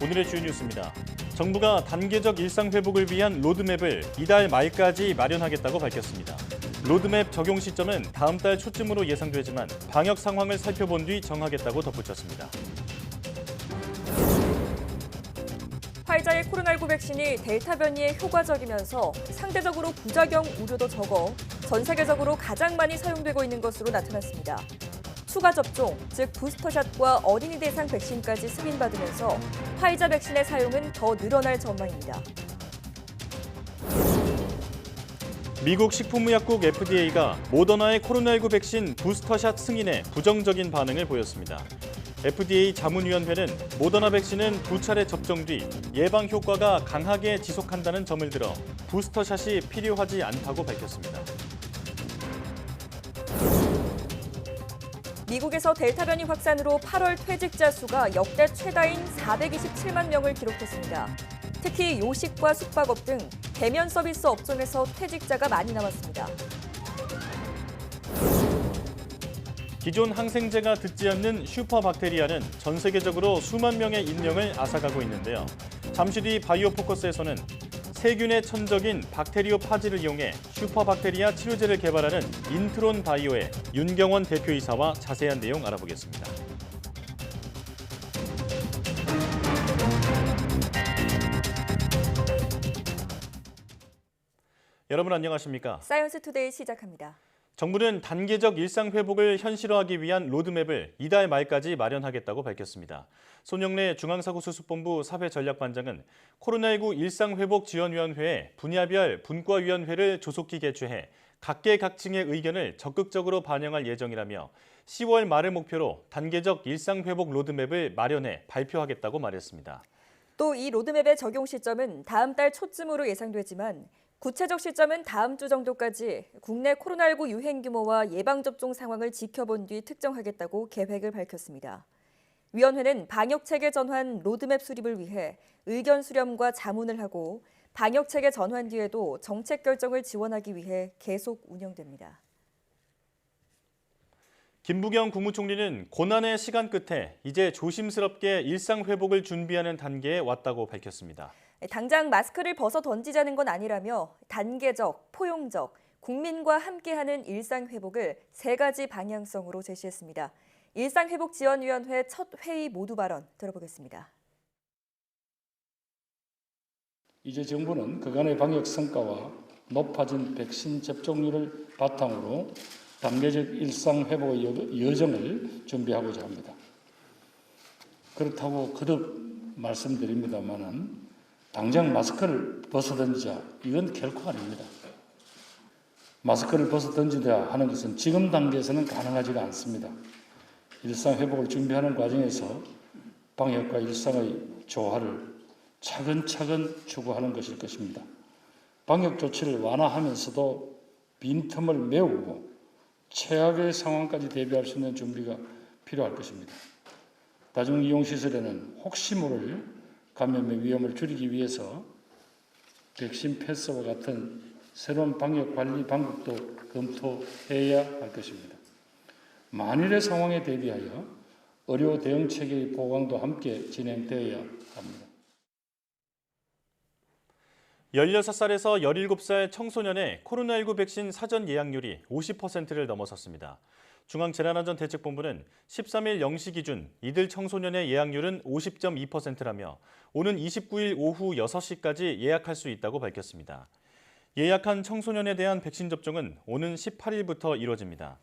오늘의 주요 뉴스입니다. 정부가 단계적 일상 회복을 위한 로드맵을 이달 말까지 마련하겠다고 밝혔습니다. 로드맵 적용 시점은 다음 달 초쯤으로 예상되지만 방역 상황을 살펴본 뒤 정하겠다고 덧붙였습니다. 화이자의 코로나19 백신이 델타 변이에 효과적이면서 상대적으로 부작용 우려도 적어 전 세계적으로 가장 많이 사용되고 있는 것으로 나타났습니다. 추가 접종, 즉 부스터샷과 어린이 대상 백신까지 승인받으면서 화이자 백신의 사용은 더 늘어날 전망입니다. 미국 식품의약국 FDA가 모더나의 코로나19 백신 부스터샷 승인에 부정적인 반응을 보였습니다. FDA 자문위원회는 모더나 백신은 2차례 접종 뒤 예방 효과가 강하게 지속한다는 점을 들어 부스터샷이 필요하지 않다고 밝혔습니다. 미국에서 델타 변이 확산으로 8월 퇴직자 수가 역대 최다인 427만 명을 기록했습니다. 특히 요식과 숙박업 등 대면 서비스 업종에서 퇴직자가 많이 나왔습니다. 기존 항생제가 듣지 않는 슈퍼박테리아는 전 세계적으로 수만 명의 인명을 앗아가고 있는데요. 잠시 뒤 바이오포커스에서는 세균의 천적인 박테리오파지를 이용해 슈퍼박테리아 치료제를 개발하는 인트론 바이오의 윤경원 대표이사와 자세한 내용 알아보겠습니다. 여러분 안녕하십니까? 사이언스 투데이 시작합니다. 정부는 단계적 일상 회복을 현실화하기 위한 로드맵을 이달 말까지 마련하겠다고 밝혔습니다. 손영래 중앙사고수습본부 사회전략반장은 코로나19 일상회복지원위원회에 분야별 분과위원회를 조속히 개최해 각계각층의 의견을 적극적으로 반영할 예정이라며 10월 말을 목표로 단계적 일상회복 로드맵을 마련해 발표하겠다고 말했습니다. 또 이 로드맵의 적용 시점은 다음 달 초쯤으로 예상되지만 구체적 시점은 다음 주 정도까지 국내 코로나19 유행 규모와 예방접종 상황을 지켜본 뒤 특정하겠다고 계획을 밝혔습니다. 위원회는 방역체계 전환 로드맵 수립을 위해 의견 수렴과 자문을 하고 방역체계 전환 뒤에도 정책 결정을 지원하기 위해 계속 운영됩니다. 김부겸 국무총리는 고난의 시간 끝에 이제 조심스럽게 일상 회복을 준비하는 단계에 왔다고 밝혔습니다. 당장 마스크를 벗어 던지자는 건 아니라며 단계적, 포용적, 국민과 함께하는 일상 회복을 3가지 방향성으로 제시했습니다. 일상회복지원위원회 첫 회의 모두 발언 들어보겠습니다. 이제 정부는 그간의 방역 성과와 높아진 백신 접종률을 바탕으로 단계적 일상 회복의 여정을 준비하고자 합니다. 그렇다고 거듭 말씀드립니다만은 당장 마스크를 벗어던지자 이건 결코 아닙니다. 마스크를 벗어던지자 하는 것은 지금 단계에서는 가능하지가 않습니다. 일상 회복을 준비하는 과정에서 방역과 일상의 조화를 차근차근 추구하는 것일 것입니다. 방역 조치를 완화하면서도 빈틈을 메우고 최악의 상황까지 대비할 수 있는 준비가 필요할 것입니다. 다중이용시설에는 혹시 모를 감염의 위험을 줄이기 위해서 백신 패스와 같은 새로운 방역 관리 방법도 검토해야 할 것입니다. 만일의 상황에 대비하여 의료 대응 체계의 보강도 함께 진행되어야 합니다. 16살에서 17살 청소년의 코로나19 백신 사전 예약률이 50%를 넘어섰습니다. 중앙재난안전대책본부는 13일 0시 기준 이들 청소년의 예약률은 50.2%라며 오는 29일 오후 6시까지 예약할 수 있다고 밝혔습니다. 예약한 청소년에 대한 백신 접종은 오는 18일부터 이뤄집니다.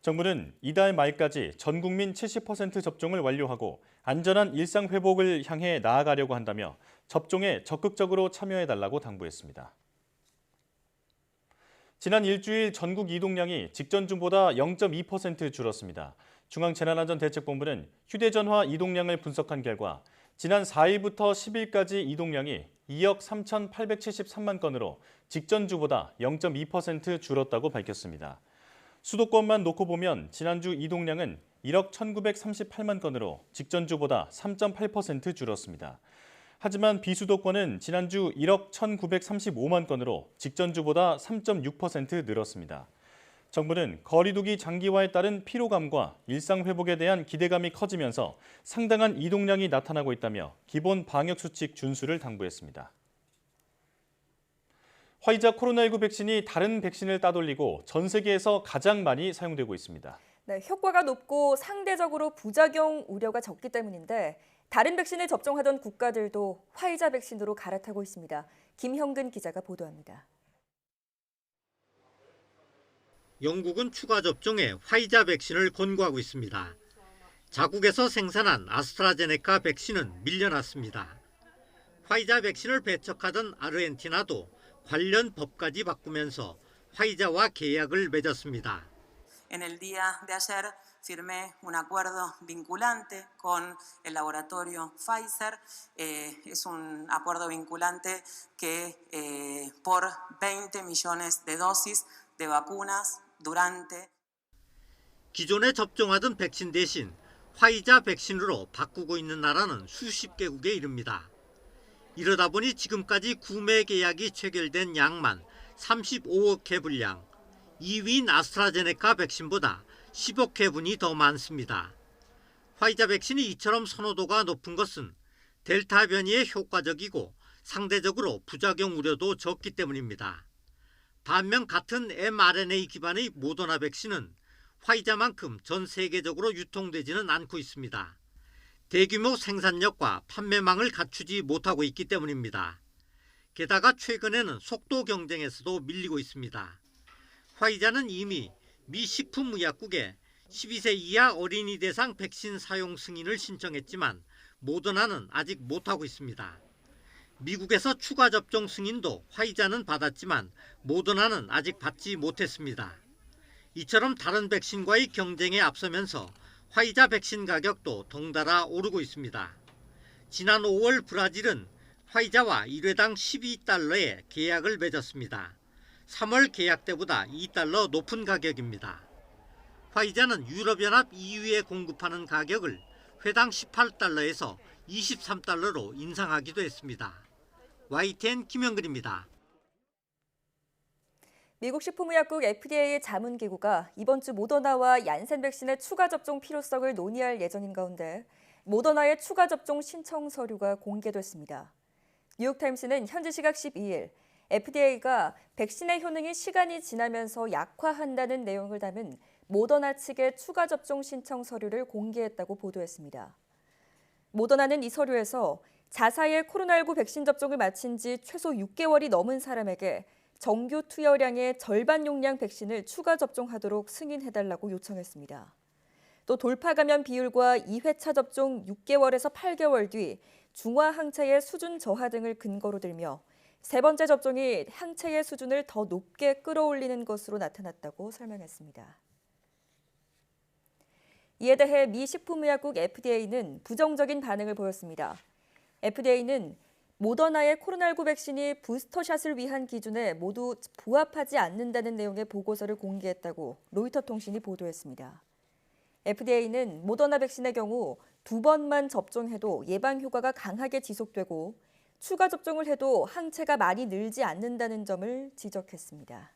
정부는 이달 말까지 전 국민 70% 접종을 완료하고 안전한 일상 회복을 향해 나아가려고 한다며 접종에 적극적으로 참여해달라고 당부했습니다. 지난 일주일 전국 이동량이 직전 주보다 0.2% 줄었습니다. 중앙재난안전대책본부는 휴대전화 이동량을 분석한 결과 지난 4일부터 10일까지 이동량이 2억 3,873만 건으로 직전 주보다 0.2% 줄었다고 밝혔습니다. 수도권만 놓고 보면 지난주 이동량은 1억 1,938만 건으로 직전 주보다 3.8% 줄었습니다. 하지만 비수도권은 지난주 1억 1,935만 건으로 직전 주보다 3.6% 늘었습니다. 정부는 거리두기 장기화에 따른 피로감과 일상 회복에 대한 기대감이 커지면서 상당한 이동량이 나타나고 있다며 기본 방역수칙 준수를 당부했습니다. 화이자 코로나19 백신이 다른 백신을 따돌리고 전 세계에서 가장 많이 사용되고 있습니다. 네, 효과가 높고 상대적으로 부작용 우려가 적기 때문인데 다른 백신을 접종하던 국가들도 화이자 백신으로 갈아타고 있습니다. 김형근 기자가 보도합니다. 영국은 추가 접종에 화이자 백신을 권고하고 있습니다. 자국에서 생산한 아스트라제네카 백신은 밀려났습니다. 화이자 백신을 배척하던 아르헨티나도 관련 법까지 바꾸면서 화이자와 계약을 맺었습니다. En el día de ayer firmé un acuerdo vinculante con el laboratorio Pfizer. Es un acuerdo vinculante que por 20 millones de dosis de vacunas durante. 기존에 접종하던 백신 대신 화이자 백신으로 바꾸고 있는 나라는 수십 개국에 이릅니다. 이러다 보니 지금까지 구매 계약이 체결된 양만 35억 회 분량, 2위인 아스트라제네카 백신보다 10억 회분이 더 많습니다. 화이자 백신이 이처럼 선호도가 높은 것은 델타 변이에 효과적이고 상대적으로 부작용 우려도 적기 때문입니다. 반면 같은 mRNA 기반의 모더나 백신은 화이자만큼 전 세계적으로 유통되지는 않고 있습니다. 대규모 생산력과 판매망을 갖추지 못하고 있기 때문입니다. 게다가 최근에는 속도 경쟁에서도 밀리고 있습니다. 화이자는 이미 미 식품의약국에 12세 이하 어린이 대상 백신 사용 승인을 신청했지만 모더나는 아직 못하고 있습니다. 미국에서 추가 접종 승인도 화이자는 받았지만 모더나는 아직 받지 못했습니다. 이처럼 다른 백신과의 경쟁에 앞서면서 화이자 백신 가격도 덩달아 오르고 있습니다. 지난 5월 브라질은 화이자와 1회당 12달러에 계약을 맺었습니다. 3월 계약 때보다 2달러 높은 가격입니다. 화이자는 유럽연합 EU에 공급하는 가격을 회당 18달러에서 23달러로 인상하기도 했습니다. YTN 김영근입니다. 미국 식품의약국 FDA의 자문기구가 이번 주 모더나와 얀센 백신의 추가 접종 필요성을 논의할 예정인 가운데 모더나의 추가 접종 신청 서류가 공개됐습니다. 뉴욕타임스는 현지 시각 12일 FDA가 백신의 효능이 시간이 지나면서 약화한다는 내용을 담은 모더나 측의 추가 접종 신청 서류를 공개했다고 보도했습니다. 모더나는 이 서류에서 자사의 코로나19 백신 접종을 마친 지 최소 6개월이 넘은 사람에게 정규 투여량의 절반 용량 백신을 추가 접종하도록 승인해달라고 요청했습니다. 또 돌파 감염 비율과 2회차 접종 6개월에서 8개월 뒤 중화 항체의 수준 저하 등을 근거로 들며 세 번째 접종이 항체의 수준을 더 높게 끌어올리는 것으로 나타났다고 설명했습니다. 이에 대해 미 식품의약국 FDA는 부정적인 반응을 보였습니다. FDA는 모더나의 코로나19 백신이 부스터샷을 위한 기준에 모두 부합하지 않는다는 내용의 보고서를 공개했다고 로이터 통신이 보도했습니다. FDA는 모더나 백신의 경우 2번만 접종해도 예방 효과가 강하게 지속되고 추가 접종을 해도 항체가 많이 늘지 않는다는 점을 지적했습니다.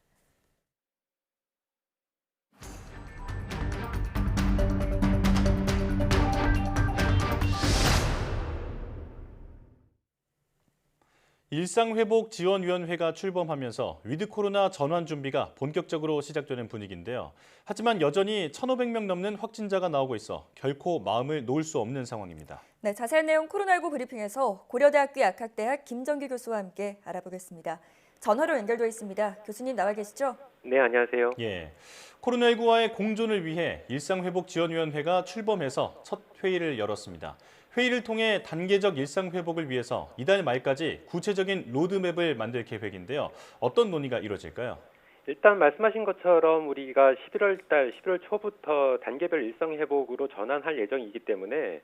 일상회복지원위원회가 출범하면서 위드 코로나 전환 준비가 본격적으로 시작되는 분위기인데요. 하지만 여전히 1,500명 넘는 확진자가 나오고 있어 결코 마음을 놓을 수 없는 상황입니다. 네, 자세한 내용 코로나19 브리핑에서 고려대학교 약학대학 김정규 교수와 함께 알아보겠습니다. 전화로 연결돼 있습니다. 교수님 나와 계시죠? 네, 안녕하세요. 예, 코로나19와의 공존을 위해 일상회복지원위원회가 출범해서 첫 회의를 열었습니다. 회의를 통해 단계적 일상 회복을 위해서 이달 말까지 구체적인 로드맵을 만들 계획인데요. 어떤 논의가 이루어질까요? 일단 말씀하신 것처럼 우리가 11월 초부터 단계별 일상 회복으로 전환할 예정이기 때문에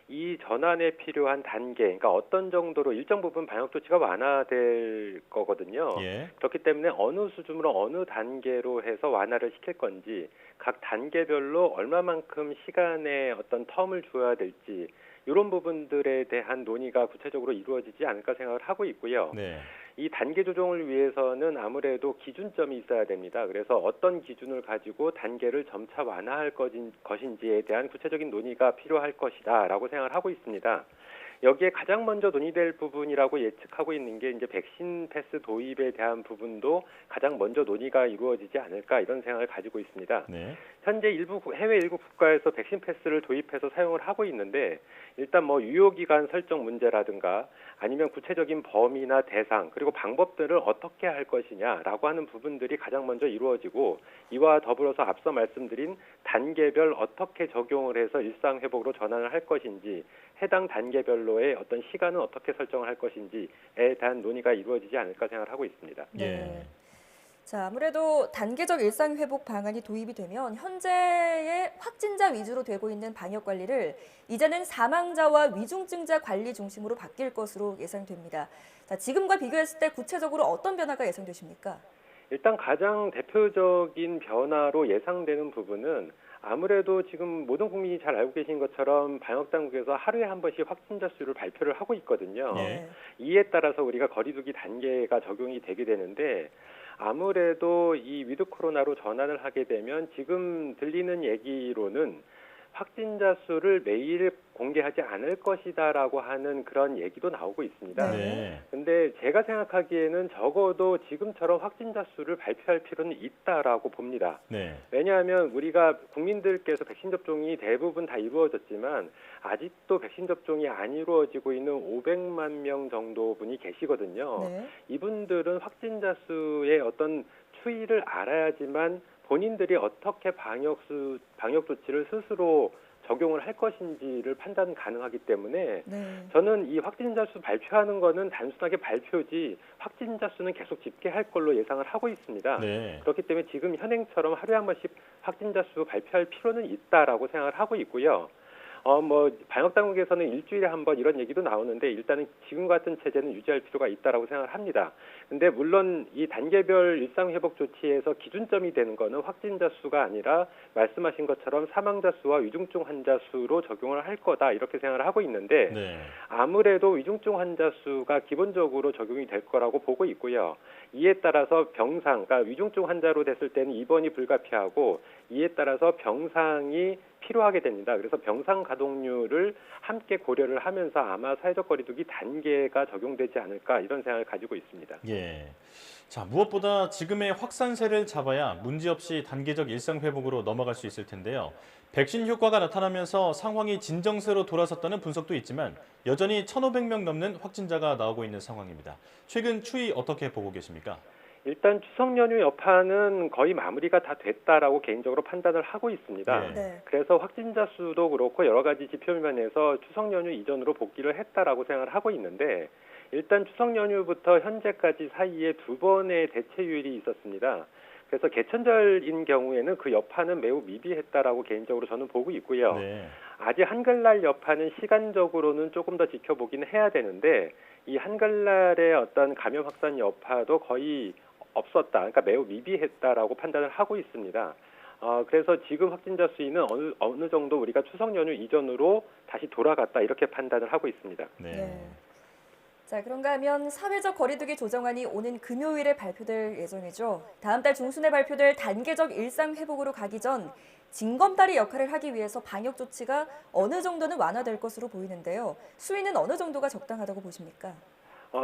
이 전환에 필요한 단계, 그러니까 어떤 정도로 일정 부분 방역 조치가 완화될 거거든요. 예. 그렇기 때문에 어느 수준으로 어느 단계로 해서 완화를 시킬 건지 각 단계별로 얼마만큼 시간의 어떤 텀을 줘야 될지 이런 부분들에 대한 논의가 구체적으로 이루어지지 않을까 생각을 하고 있고요. 네. 이 단계 조정을 위해서는 아무래도 기준점이 있어야 됩니다. 그래서 어떤 기준을 가지고 단계를 점차 완화할 것인지에 대한 구체적인 논의가 필요할 것이다라고 생각을 하고 있습니다. 여기에 가장 먼저 논의될 부분이라고 예측하고 있는 게 이제 백신 패스 도입에 대한 부분도 가장 먼저 논의가 이루어지지 않을까 이런 생각을 가지고 있습니다. 네. 현재 해외 일부 국가에서 백신 패스를 도입해서 사용을 하고 있는데 일단 뭐 유효기간 설정 문제라든가 아니면 구체적인 범위나 대상 그리고 방법들을 어떻게 할 것이냐라고 하는 부분들이 가장 먼저 이루어지고 이와 더불어서 앞서 말씀드린 단계별 어떻게 적용을 해서 일상 회복으로 전환을 할 것인지 해당 단계별로의 어떤 시간은 어떻게 설정을 할 것인지에 대한 논의가 이루어지지 않을까 생각을 하고 있습니다. 네. 자, 아무래도 단계적 일상 회복 방안이 도입이 되면 현재의 확진자 위주로 되고 있는 방역 관리를 이제는 사망자와 위중증자 관리 중심으로 바뀔 것으로 예상됩니다. 자, 지금과 비교했을 때 구체적으로 어떤 변화가 예상되십니까? 일단 가장 대표적인 변화로 예상되는 부분은 아무래도 지금 모든 국민이 잘 알고 계신 것처럼 방역당국에서 하루에 한 번씩 확진자 수를 발표를 하고 있거든요. 네. 이에 따라서 우리가 거리두기 단계가 적용이 되게 되는데 아무래도 이 위드 코로나로 전환을 하게 되면 지금 들리는 얘기로는 확진자 수를 매일 공개하지 않을 것이다라고 하는 그런 얘기도 나오고 있습니다. 네. 근데 제가 생각하기에는 적어도 지금처럼 확진자 수를 발표할 필요는 있다라고 봅니다. 네. 왜냐하면 우리가 국민들께서 백신 접종이 대부분 다 이루어졌지만 아직도 백신 접종이 안 이루어지고 있는 500만 명 정도 분이 계시거든요. 네. 이분들은 확진자 수의 어떤 추이를 알아야지만 본인들이 어떻게 방역 조치를 스스로 적용을 할 것인지를 판단 가능하기 때문에 네. 저는 이 확진자 수 발표하는 거는 단순하게 발표지 확진자 수는 계속 집계할 걸로 예상을 하고 있습니다. 네. 그렇기 때문에 지금 현행처럼 하루에 한 번씩 확진자 수 발표할 필요는 있다라고 생각을 하고 있고요. 방역 당국에서는 일주일에 한 번 이런 얘기도 나오는데 일단은 지금 같은 체제는 유지할 필요가 있다라고 생각을 합니다. 근데 물론 이 단계별 일상 회복 조치에서 기준점이 되는 거는 확진자 수가 아니라 말씀하신 것처럼 사망자 수와 위중증 환자 수로 적용을 할 거다 이렇게 생각을 하고 있는데 네. 아무래도 위중증 환자 수가 기본적으로 적용이 될 거라고 보고 있고요. 이에 따라서 병상, 그러니까 위중증 환자로 됐을 때는 입원이 불가피하고 이에 따라서 병상이 필요하게 됩니다. 그래서 병상 가동률을 함께 고려를 하면서 아마 사회적 거리두기 단계가 적용되지 않을까 이런 생각을 가지고 있습니다. 예. 자, 무엇보다 지금의 확산세를 잡아야 문제없이 단계적 일상 회복으로 넘어갈 수 있을 텐데요. 백신 효과가 나타나면서 상황이 진정세로 돌아섰다는 분석도 있지만 여전히 1,500명 넘는 확진자가 나오고 있는 상황입니다. 최근 추이 어떻게 보고 계십니까? 일단 추석 연휴 여파는 거의 마무리가 다 됐다라고 개인적으로 판단을 하고 있습니다. 네. 네. 그래서 확진자 수도 그렇고 여러 가지 지표 면에서 추석 연휴 이전으로 복귀를 했다라고 생각을 하고 있는데 일단 추석 연휴부터 현재까지 사이에 2번의 대체율이 있었습니다. 그래서 개천절인 경우에는 그 여파는 매우 미비했다라고 개인적으로 저는 보고 있고요. 네. 아직 한글날 여파는 시간적으로는 조금 더 지켜보긴 해야 되는데 이 한글날의 어떤 감염 확산 여파도 거의 없었다. 그러니까 매우 미비했다라고 판단을 하고 있습니다. 그래서 지금 확진자 수는 어느 정도 우리가 추석 연휴 이전으로 다시 돌아갔다 이렇게 판단을 하고 있습니다. 네. 네. 자, 그런가 하면 사회적 거리두기 조정안이 오는 금요일에 발표될 예정이죠. 다음 달 중순에 발표될 단계적 일상 회복으로 가기 전 징검다리 역할을 하기 위해서 방역 조치가 어느 정도는 완화될 것으로 보이는데요. 수위는 어느 정도가 적당하다고 보십니까?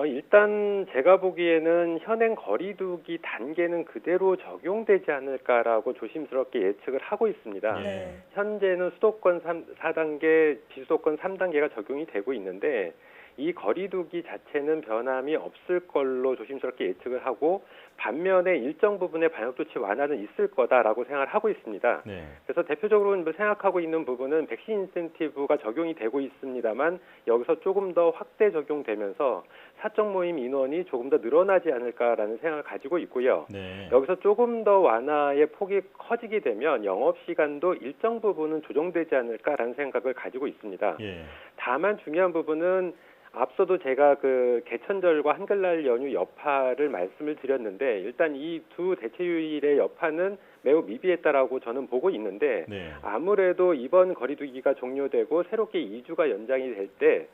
일단 제가 보기에는 현행 거리두기 단계는 그대로 적용되지 않을까라고 조심스럽게 예측을 하고 있습니다. 예. 현재는 수도권 4단계, 비수도권 3단계가 적용이 되고 있는데 이 거리두기 자체는 변함이 없을 걸로 조심스럽게 예측을 하고 반면에 일정 부분의 방역조치 완화는 있을 거다라고 생각을 하고 있습니다. 네. 그래서 대표적으로 생각하고 있는 부분은 백신 인센티브가 적용이 되고 있습니다만 여기서 조금 더 확대 적용되면서 사적 모임 인원이 조금 더 늘어나지 않을까라는 생각을 가지고 있고요. 네. 여기서 조금 더 완화의 폭이 커지게 되면 영업시간도 일정 부분은 조정되지 않을까라는 생각을 가지고 있습니다. 예. 다만 중요한 부분은 앞서도 제가 그 개천절과 한글날 연휴 여파를 말씀을 드렸는데 일단 이 두 대체율의 여파는 매우 미비했다라고 저는 보고 있는데 네. 아무래도 이번 거리두기가 종료되고 새롭게 2주가 연장이 될 때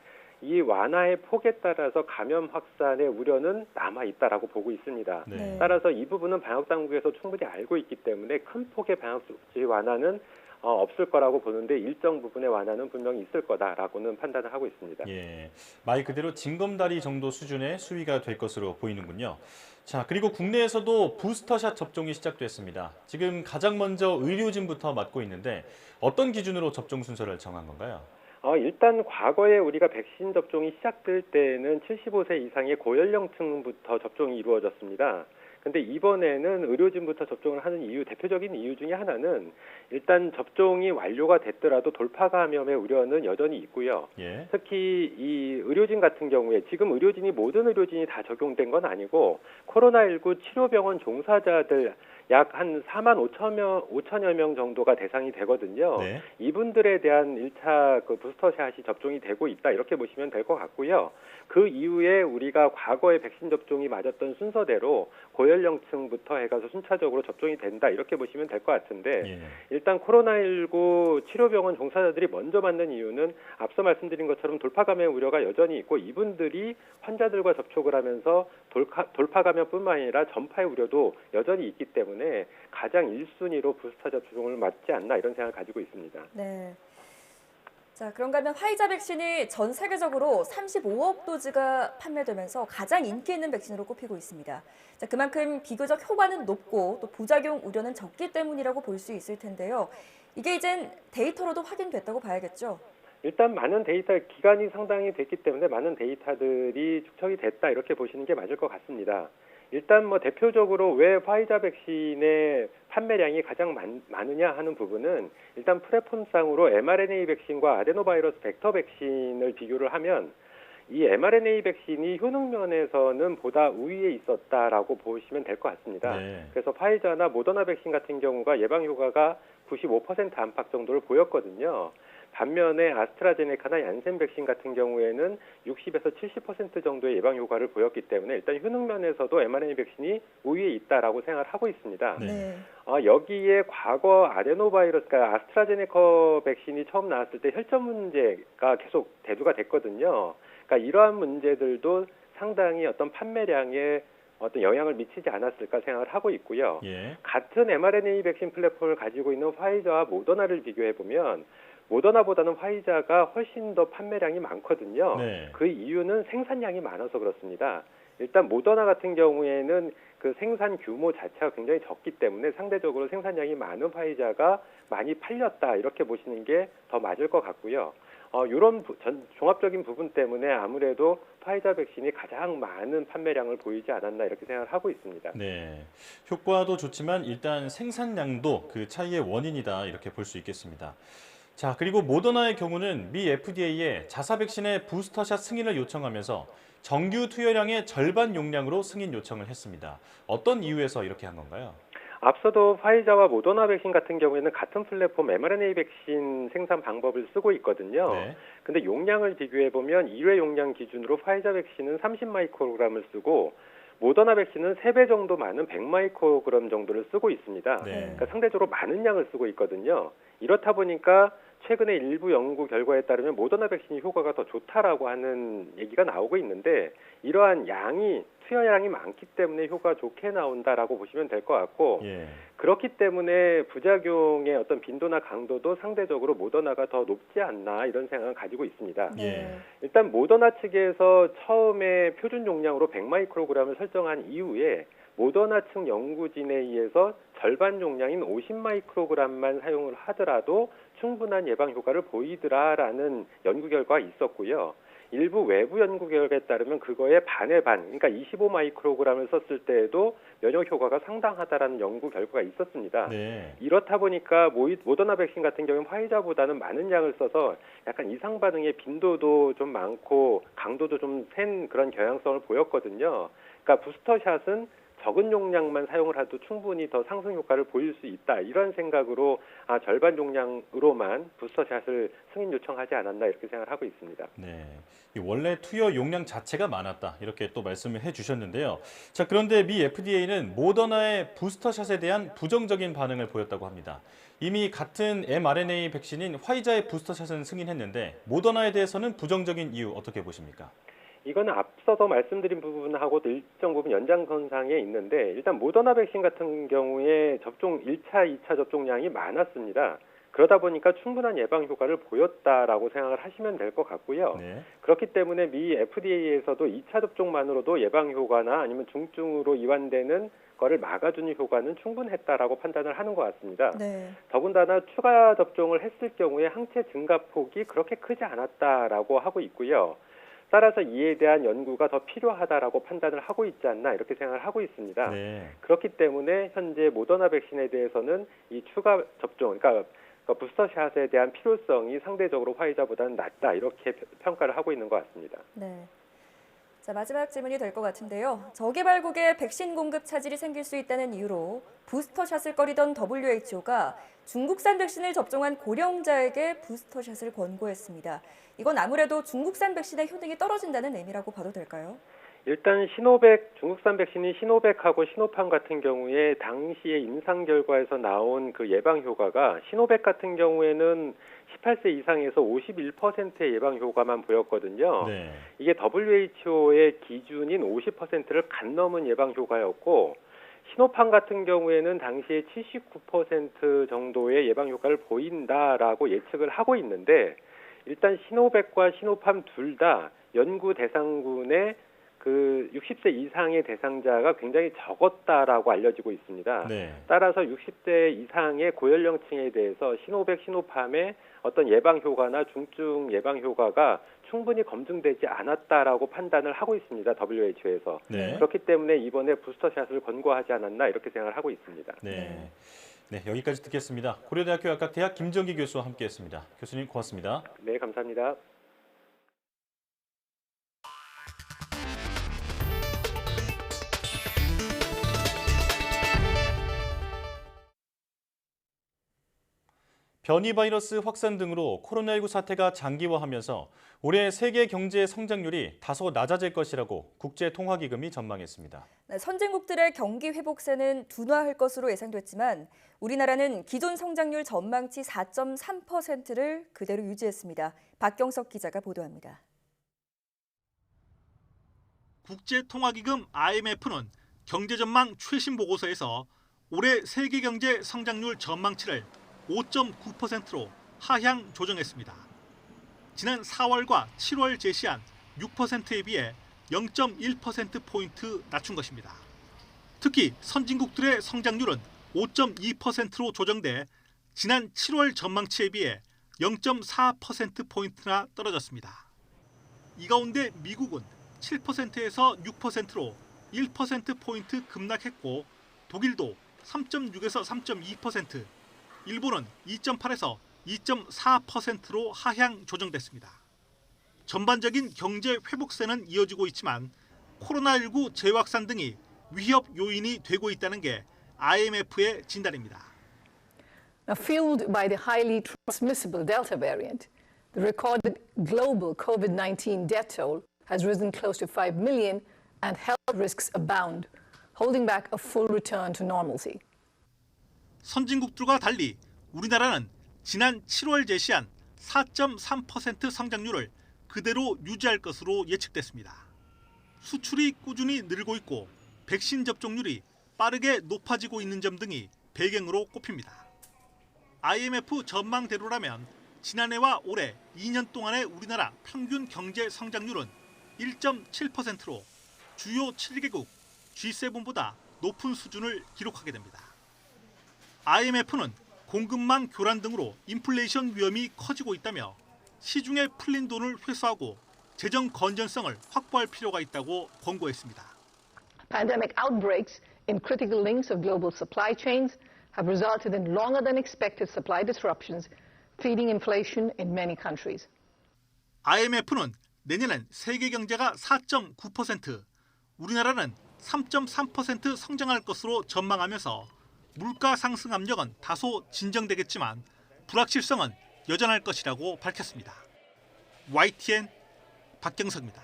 이 완화의 폭에 따라서 감염 확산의 우려는 남아 있다라고 보고 있습니다. 네. 따라서 이 부분은 방역 당국에서 충분히 알고 있기 때문에 큰 폭의 방역 수치 완화는 없을 거라고 보는데 일정 부분의 완화는 분명히 있을 거다라고는 판단을 하고 있습니다. 예, 말 그대로 징검다리 정도 수준의 수위가 될 것으로 보이는군요. 자, 그리고 국내에서도 부스터샷 접종이 시작됐습니다. 지금 가장 먼저 의료진부터 맞고 있는데 어떤 기준으로 접종 순서를 정한 건가요? 일단 과거에 우리가 백신 접종이 시작될 때는 75세 이상의 고연령층부터 접종이 이루어졌습니다. 근데 이번에는 의료진부터 접종을 하는 이유, 대표적인 이유 중에 하나는 일단 접종이 완료가 됐더라도 돌파 감염의 우려는 여전히 있고요. 예. 특히 이 의료진 같은 경우에 지금 의료진이 모든 의료진이 다 적용된 건 아니고 코로나19 치료병원 종사자들 약 한 4만 5천여 명 정도가 대상이 되거든요. 네. 이분들에 대한 1차 그 부스터샷이 접종이 되고 있다 이렇게 보시면 될 것 같고요. 그 이후에 우리가 과거에 백신 접종이 맞았던 순서대로 고연령층부터 해가서 순차적으로 접종이 된다 이렇게 보시면 될 것 같은데 예. 일단 코로나19 치료병원 종사자들이 먼저 맞는 이유는 앞서 말씀드린 것처럼 돌파 감염 우려가 여전히 있고 이분들이 환자들과 접촉을 하면서 돌파 감염뿐만 아니라 전파의 우려도 여전히 있기 때문에 가장 1순위로 부스터 접종을 맞지 않나 이런 생각을 가지고 있습니다. 네. 자, 그런가 하면 화이자 백신이 전 세계적으로 35억 도즈가 판매되면서 가장 인기 있는 백신으로 꼽히고 있습니다. 자, 그만큼 비교적 효과는 높고 또 부작용 우려는 적기 때문이라고 볼 수 있을 텐데요. 이게 이젠 데이터로도 확인됐다고 봐야겠죠? 일단 많은 데이터 기간이 상당히 됐기 때문에 많은 데이터들이 축적이 됐다 이렇게 보시는 게 맞을 것 같습니다. 일단 뭐 대표적으로 왜 화이자 백신의 판매량이 가장 많으냐 하는 부분은 일단 플랫폼상으로 mRNA 백신과 아데노바이러스 벡터 백신을 비교를 하면 이 mRNA 백신이 효능 면에서는 보다 우위에 있었다라고 보시면 될 것 같습니다. 네. 그래서 파이자나 모더나 백신 같은 경우가 예방 효과가 95% 안팎 정도를 보였거든요. 반면에 아스트라제네카나 얀센 백신 같은 경우에는 60에서 70% 정도의 예방 효과를 보였기 때문에 일단 효능 면에서도 mRNA 백신이 우위에 있다라고 생각을 하고 있습니다. 네. 여기에 과거 아데노바이러스, 그러니까 아스트라제네카 백신이 처음 나왔을 때 혈전 문제가 계속 대두가 됐거든요. 그러니까 이러한 문제들도 상당히 어떤 판매량에 어떤 영향을 미치지 않았을까 생각을 하고 있고요. 예. 같은 mRNA 백신 플랫폼을 가지고 있는 화이자와 모더나를 비교해 보면 모더나보다는 화이자가 훨씬 더 판매량이 많거든요. 네. 그 이유는 생산량이 많아서 그렇습니다. 일단 모더나 같은 경우에는 그 생산 규모 자체가 굉장히 적기 때문에 상대적으로 생산량이 많은 화이자가 많이 팔렸다 이렇게 보시는 게 더 맞을 것 같고요. 이런 종합적인 부분 때문에 아무래도 화이자 백신이 가장 많은 판매량을 보이지 않았나 이렇게 생각을 하고 있습니다. 네. 효과도 좋지만 일단 생산량도 그 차이의 원인이다 이렇게 볼 수 있겠습니다. 자, 그리고 모더나의 경우는 미 FDA에 자사 백신의 부스터샷 승인을 요청하면서 정규 투여량의 절반 용량으로 승인 요청을 했습니다. 어떤 이유에서 이렇게 한 건가요? 앞서도 화이자와 모더나 백신 같은 경우에는 같은 플랫폼 mRNA 백신 생산 방법을 쓰고 있거든요. 네. 근데 용량을 비교해 보면 1회 용량 기준으로 화이자 백신은 30 마이크로그램을 쓰고 모더나 백신은 3배 정도 많은 100 마이크로그램 정도를 쓰고 있습니다. 네. 그러니까 상대적으로 많은 양을 쓰고 있거든요. 이렇다 보니까 최근에 일부 연구 결과에 따르면 모더나 백신이 효과가 더 좋다라고 하는 얘기가 나오고 있는데 이러한 투여량이 많기 때문에 효과가 좋게 나온다라고 보시면 될 것 같고 예. 그렇기 때문에 부작용의 어떤 빈도나 강도도 상대적으로 모더나가 더 높지 않나 이런 생각을 가지고 있습니다. 예. 일단 모더나 측에서 처음에 표준 용량으로 100 마이크로그램을 설정한 이후에 모더나 측 연구진에 의해서 절반 용량인 50 마이크로그램만 사용을 하더라도 충분한 예방 효과를 보이더라라는 연구 결과가 있었고요. 일부 외부 연구 결과에 따르면 그거의 반의 반, 그러니까 25 마이크로그램을 썼을 때에도 면역 효과가 상당하다라는 연구 결과가 있었습니다. 네. 이렇다 보니까 모더나 백신 같은 경우는 화이자보다는 많은 양을 써서 약간 이상 반응의 빈도도 좀 많고 강도도 좀 센 그런 경향성을 보였거든요. 그러니까 부스터샷은 적은 용량만 사용을 해도 충분히 더 상승 효과를 보일 수 있다. 이런 생각으로 절반 용량으로만 부스터샷을 승인 요청하지 않았나 이렇게 생각을 하고 있습니다. 네, 원래 투여 용량 자체가 많았다 이렇게 또 말씀을 해주셨는데요. 자, 그런데 미 FDA는 모더나의 부스터샷에 대한 부정적인 반응을 보였다고 합니다. 이미 같은 mRNA 백신인 화이자의 부스터샷은 승인했는데 모더나에 대해서는 부정적인 이유 어떻게 보십니까? 이거는 앞서서 말씀드린 부분하고도 일정 부분 연장선상에 있는데 일단 모더나 백신 같은 경우에 1차, 2차 접종량이 많았습니다. 그러다 보니까 충분한 예방 효과를 보였다라고 생각을 하시면 될 것 같고요. 네. 그렇기 때문에 미 FDA에서도 2차 접종만으로도 예방 효과나 아니면 중증으로 이완되는 거를 막아주는 효과는 충분했다라고 판단을 하는 것 같습니다. 네. 더군다나 추가 접종을 했을 경우에 항체 증가폭이 그렇게 크지 않았다라고 하고 있고요. 따라서 이에 대한 연구가 더 필요하다라고 판단을 하고 있지 않나 이렇게 생각을 하고 있습니다. 네. 그렇기 때문에 현재 모더나 백신에 대해서는 이 추가 접종, 그러니까 부스터샷에 대한 필요성이 상대적으로 화이자보다는 낮다 이렇게 평가를 하고 있는 것 같습니다. 네. 자, 마지막 질문이 될 것 같은데요. 저개발국에 백신 공급 차질이 생길 수 있다는 이유로 부스터샷을 꺼리던 WHO가 중국산 백신을 접종한 고령자에게 부스터샷을 권고했습니다. 이건 아무래도 중국산 백신의 효능이 떨어진다는 의미라고 봐도 될까요? 일단 중국산 백신인 시노백하고 시노팜 같은 경우에 당시의 임상 결과에서 나온 그 예방 효과가 시노백 같은 경우에는 18세 이상에서 51%의 예방 효과만 보였거든요. 네. 이게 WHO의 기준인 50%를 간 넘은 예방 효과였고 시노팜 같은 경우에는 당시에 79% 정도의 예방 효과를 보인다라고 예측을 하고 있는데 일단 시노백과 시노팜 둘 다 연구 대상군의 그 60세 이상의 대상자가 굉장히 적었다라고 알려지고 있습니다. 네. 따라서 60대 이상의 고연령층에 대해서 시노백, 시노팜의 어떤 예방 효과나 중증 예방 효과가 충분히 검증되지 않았다라고 판단을 하고 있습니다. WHO에서. 네. 그렇기 때문에 이번에 부스터샷을 권고하지 않았나 이렇게 생각을 하고 있습니다. 네. 네, 여기까지 듣겠습니다. 고려대학교 약학대학 김정기 교수와 함께했습니다. 교수님 고맙습니다. 네, 감사합니다. 변이 바이러스 확산 등으로 코로나19 사태가 장기화하면서 올해 세계 경제 성장률이 다소 낮아질 것이라고 국제통화기금이 전망했습니다. 네, 선진국들의 경기 회복세는 둔화할 것으로 예상됐지만 우리나라는 기존 성장률 전망치 4.3%를 그대로 유지했습니다. 박경석 기자가 보도합니다. 국제통화기금 IMF는 경제전망 최신 보고서에서 올해 세계 경제 성장률 전망치를 5.9%로 하향 조정했습니다. 지난 4월과 7월 제시한 6%에 비해 0.1%포인트 낮춘 것입니다. 특히 선진국들의 성장률은 5.2%로 조정돼 지난 7월 전망치에 비해 0.4%포인트나 떨어졌습니다. 이 가운데 미국은 7%에서 6%로 1%포인트 급락했고 독일도 3.6에서 3.2%, 일본은 2.8에서 2.4%로 하향 조정됐습니다. 전반적인 경제 회복세는 이어지고 있지만 코로나19 재확산 등이 위협 요인이 되고 있다는 게 IMF의 진단입니다. Now, fueled by the highly transmissible Delta variant, the recorded global COVID-19 death toll has risen close to 5 million and health risks abound, holding back a full return to normalcy. 선진국들과 달리 우리나라는 지난 7월 제시한 4.3% 성장률을 그대로 유지할 것으로 예측됐습니다. 수출이 꾸준히 늘고 있고 백신 접종률이 빠르게 높아지고 있는 점 등이 배경으로 꼽힙니다. IMF 전망대로라면 지난해와 올해 2년 동안의 우리나라 평균 경제 성장률은 1.7%로 주요 7개국 G7보다 높은 수준을 기록하게 됩니다. IMF는 공급망 교란 등으로 인플레이션 위험이 커지고 있다며 시중에 풀린 돈을 회수하고 재정 건전성을 확보할 필요가 있다고 권고했습니다. Pandemic outbreaks in critical links of global supply chains have resulted in longer than expected supply disruptions, feeding inflation in many countries. IMF는 내년엔 세계 경제가 4.9%, 우리나라는 3.3% 성장할 것으로 전망하면서 물가 상승 압력은 다소 진정되겠지만 불확실성은 여전할 것이라고 밝혔습니다. YTN 박경석입니다.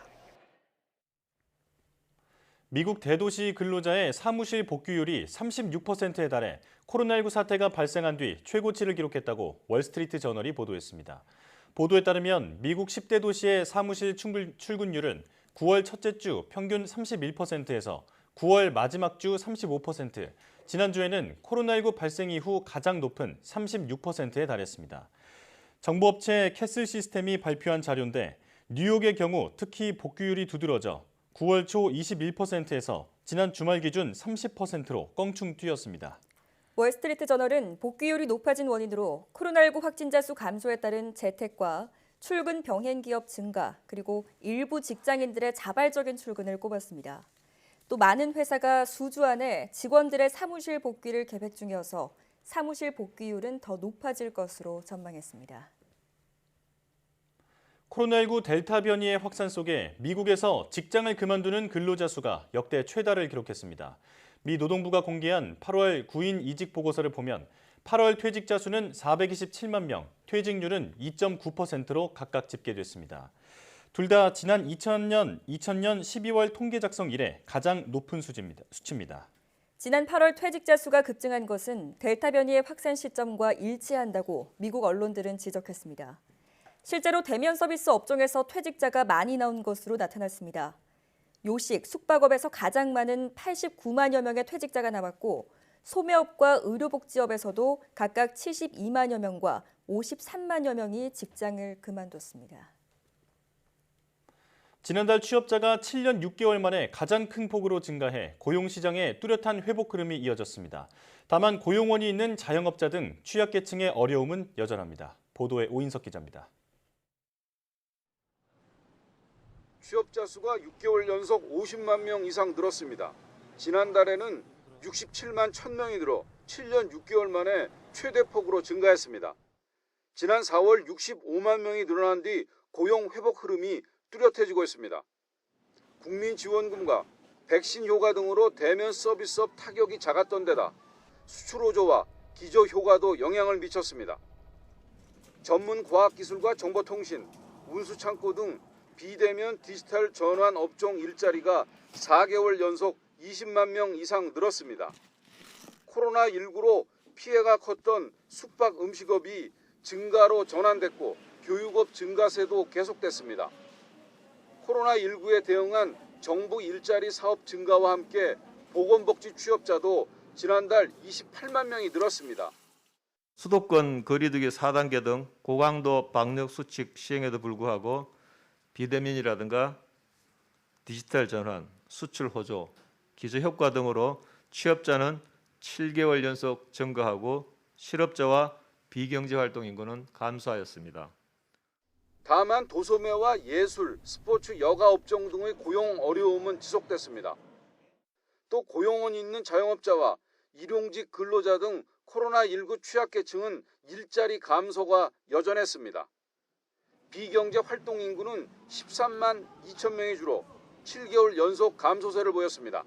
미국 대도시 근로자의 사무실 복귀율이 36%에 달해 코로나19 사태가 발생한 뒤 최고치를 기록했다고 월스트리트 저널이 보도했습니다. 보도에 따르면 미국 10대 도시의 사무실 출근율은 9월 첫째 주 평균 31%에서 9월 마지막 주 35%, 지난주에는 코로나19 발생 이후 가장 높은 36%에 달했습니다. 정보업체 캐슬 시스템이 발표한 자료인데 뉴욕의 경우 특히 복귀율이 두드러져 9월 초 21%에서 지난 주말 기준 30%로 껑충 뛰었습니다. 월스트리트 저널은 복귀율이 높아진 원인으로 코로나19 확진자 수 감소에 따른 재택과 출근 병행 기업 증가, 그리고 일부 직장인들의 자발적인 출근을 꼽았습니다. 또 많은 회사가 수주 안에 직원들의 사무실 복귀를 계획 중이어서 사무실 복귀율은 더 높아질 것으로 전망했습니다. 코로나19 델타 변이의 확산 속에 미국에서 직장을 그만두는 근로자 수가 역대 최다를 기록했습니다. 미 노동부가 공개한 8월 구인 이직 보고서를 보면 8월 퇴직자 수는 427만 명, 퇴직률은 2.9%로 각각 집계됐습니다. 둘 다 지난 2000년 12월 통계 작성 이래 가장 높은 수치입니다. 지난 8월 퇴직자 수가 급증한 것은 델타 변이의 확산 시점과 일치한다고 미국 언론들은 지적했습니다. 실제로 대면 서비스 업종에서 퇴직자가 많이 나온 것으로 나타났습니다. 요식, 숙박업에서 가장 많은 89만여 명의 퇴직자가 나왔고 소매업과 의료복지업에서도 각각 72만여 명과 53만여 명이 직장을 그만뒀습니다. 지난달 취업자가 7년 6개월 만에 가장 큰 폭으로 증가해 고용시장에 뚜렷한 회복 흐름이 이어졌습니다. 다만 고용원이 있는 자영업자 등 취약계층의 어려움은 여전합니다. 보도에 오인석 기자입니다. 취업자 수가 6개월 연속 50만 명 이상 늘었습니다. 지난달에는 67만 1,000명이 늘어 7년 6개월 만에 최대폭으로 증가했습니다. 지난 4월 65만 명이 늘어난 뒤 고용 회복 흐름이 뚜렷해지고 있습니다. 국민지원금과 백신 효과 등으로 대면 서비스업 타격이 작았던 데다 수출 호조와 기저 효과도 영향을 미쳤습니다. 전문 과학기술과 정보통신, 운수창고 등 비대면 디지털 전환 업종 일자리가 4개월 연속 20만 명 이상 늘었습니다. 코로나19로 피해가 컸던 숙박 음식업이 증가로 전환됐고 교육업 증가세도 계속됐습니다. 코로나19에 대응한 정부 일자리 사업 증가와 함께 보건복지 취업자도 지난달 28만 명이 늘었습니다. 수도권 거리두기 4단계 등 고강도 방역 수칙 시행에도 불구하고 비대면이라든가 디지털 전환, 수출 호조, 기저 효과 등으로 취업자는 7개월 연속 증가하고 실업자와 비경제 활동 인구는 감소하였습니다. 다만 도소매와 예술, 스포츠, 여가 업종 등의 고용 어려움은 지속됐습니다. 또 고용원이 있는 자영업자와 일용직 근로자 등 코로나19 취약계층은 일자리 감소가 여전했습니다. 비경제 활동 인구는 13만 2천 명이 줄어 7개월 연속 감소세를 보였습니다.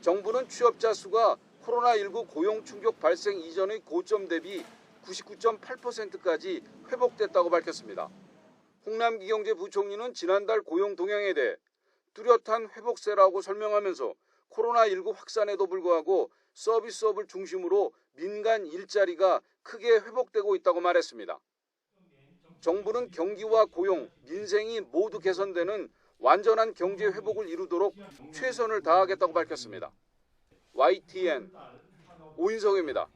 정부는 취업자 수가 코로나19 고용 충격 발생 이전의 고점 대비 99.8%까지 회복됐다고 밝혔습니다. 홍남기 경제부총리는 지난달 고용 동향에 대해 뚜렷한 회복세라고 설명하면서 코로나19 확산에도 불구하고 서비스업을 중심으로 민간 일자리가 크게 회복되고 있다고 말했습니다. 정부는 경기와 고용, 민생이 모두 개선되는 완전한 경제 회복을 이루도록 최선을 다하겠다고 밝혔습니다. YTN 오인석입니다.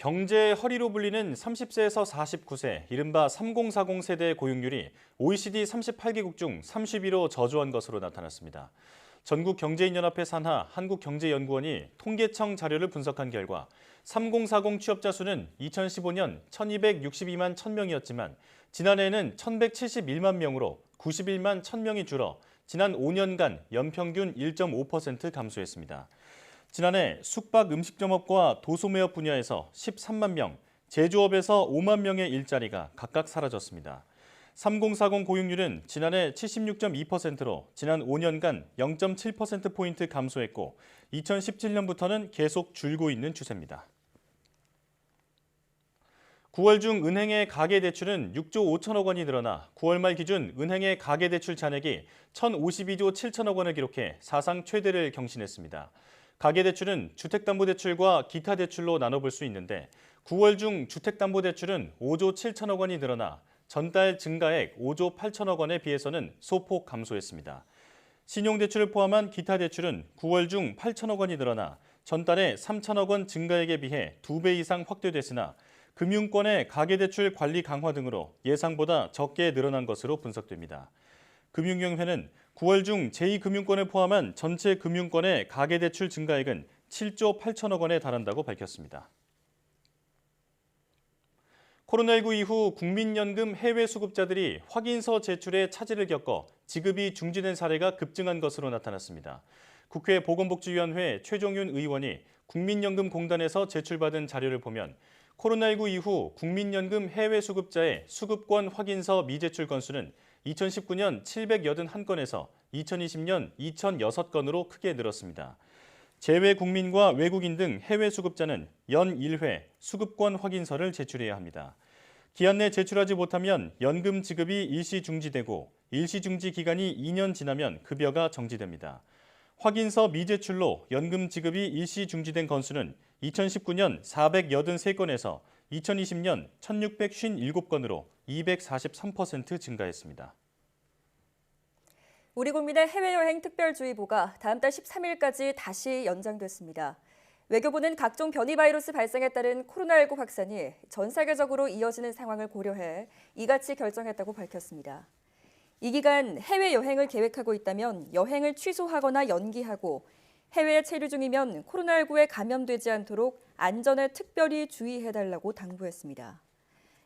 경제의 허리로 불리는 30세에서 49세, 이른바 3040 세대의 고용률이 OECD 38개국 중 30위로 저조한 것으로 나타났습니다. 전국경제인연합회 산하 한국경제연구원이 통계청 자료를 분석한 결과 3040 취업자 수는 2015년 1262만 1000명이었지만 지난해에는 1171만 명으로 91만 1000명이 줄어 지난 5년간 연평균 1.5% 감소했습니다. 지난해 숙박 음식점업과 도소매업 분야에서 13만 명, 제조업에서 5만 명의 일자리가 각각 사라졌습니다. 3040 고용률은 지난해 76.2%로 지난 5년간 0.7%포인트 감소했고 2017년부터는 계속 줄고 있는 추세입니다. 9월 중 은행의 가계대출은 6조 5천억 원이 늘어나 9월 말 기준 은행의 가계대출 잔액이 1,052조 7천억 원을 기록해 사상 최대를 경신했습니다. 가계대출은 주택담보대출과 기타 대출로 나눠볼 수 있는데 9월 중 주택담보대출은 5조 7천억 원이 늘어나 전달 증가액 5조 8천억 원에 비해서는 소폭 감소했습니다. 신용대출을 포함한 기타 대출은 9월 중 8천억 원이 늘어나 전달에 3천억 원 증가액에 비해 2배 이상 확대됐으나 금융권의 가계대출 관리 강화 등으로 예상보다 적게 늘어난 것으로 분석됩니다. 금융위원회는 9월 중 제2금융권을 포함한 전체 금융권의 가계대출 증가액은 7조 8천억 원에 달한다고 밝혔습니다. 코로나19 이후 국민연금 해외 수급자들이 확인서 제출에 차질을 겪어 지급이 중지된 사례가 급증한 것으로 나타났습니다. 국회 보건복지위원회 최종윤 의원이 국민연금공단에서 제출받은 자료를 보면 코로나19 이후 국민연금 해외 수급자의 수급권 확인서 미제출 건수는 2019년 781건에서 2020년 2006건으로 크게 늘었습니다. 재외 국민과 외국인 등 해외 수급자는 연 1회 수급권 확인서를 제출해야 합니다. 기한 내 제출하지 못하면 연금 지급이 일시 중지되고 일시 중지 기간이 2년 지나면 급여가 정지됩니다. 확인서 미제출로 연금 지급이 일시 중지된 건수는 2019년 483건에서 2020년 1657건으로 243% 증가했습니다. 우리 국민의 해외여행 특별주의보가 다음 달 13일까지 다시 연장됐습니다. 외교부는 각종 변이 바이러스 발생에 따른 코로나19 확산이 전 세계적으로 이어지는 상황을 고려해 이같이 결정했다고 밝혔습니다. 이 기간 해외여행을 계획하고 있다면 여행을 취소하거나 연기하고 해외에 체류 중이면 코로나19에 감염되지 않도록 안전에 특별히 주의해달라고 당부했습니다.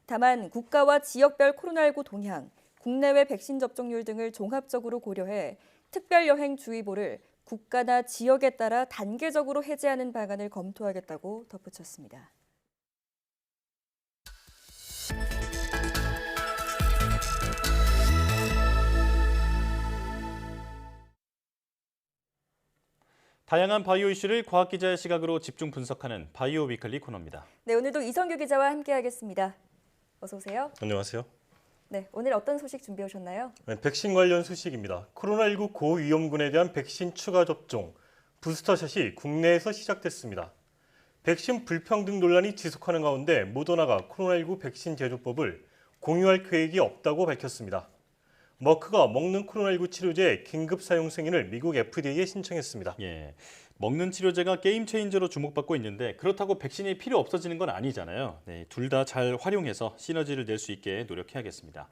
다만 국가와 지역별 코로나19 동향, 국내외 백신 접종률 등을 종합적으로 고려해 특별여행주의보를 국가나 지역에 따라 단계적으로 해제하는 방안을 검토하겠다고 덧붙였습니다. 다양한 바이오 이슈를 과학기자의 시각으로 집중 분석하는 바이오 위클리 코너입니다. 네, 오늘도 이성규 기자와 함께하겠습니다. 어서 오세요. 안녕하세요. 네, 오늘 어떤 소식 준비해 오셨나요? 네, 백신 관련 소식입니다. 코로나19 고위험군에 대한 백신 추가 접종, 부스터샷이 국내에서 시작됐습니다. 백신 불평등 논란이 지속하는 가운데 모더나가 코로나19 백신 제조법을 공유할 계획이 없다고 밝혔습니다. 머크가 먹는 코로나19 치료제 긴급 사용 승인을 미국 FDA에 신청했습니다. 예, 먹는 치료제가 게임 체인저로 주목받고 있는데 그렇다고 백신이 필요 없어지는 건 아니잖아요. 네, 둘 다 잘 활용해서 시너지를 낼 수 있게 노력해야겠습니다.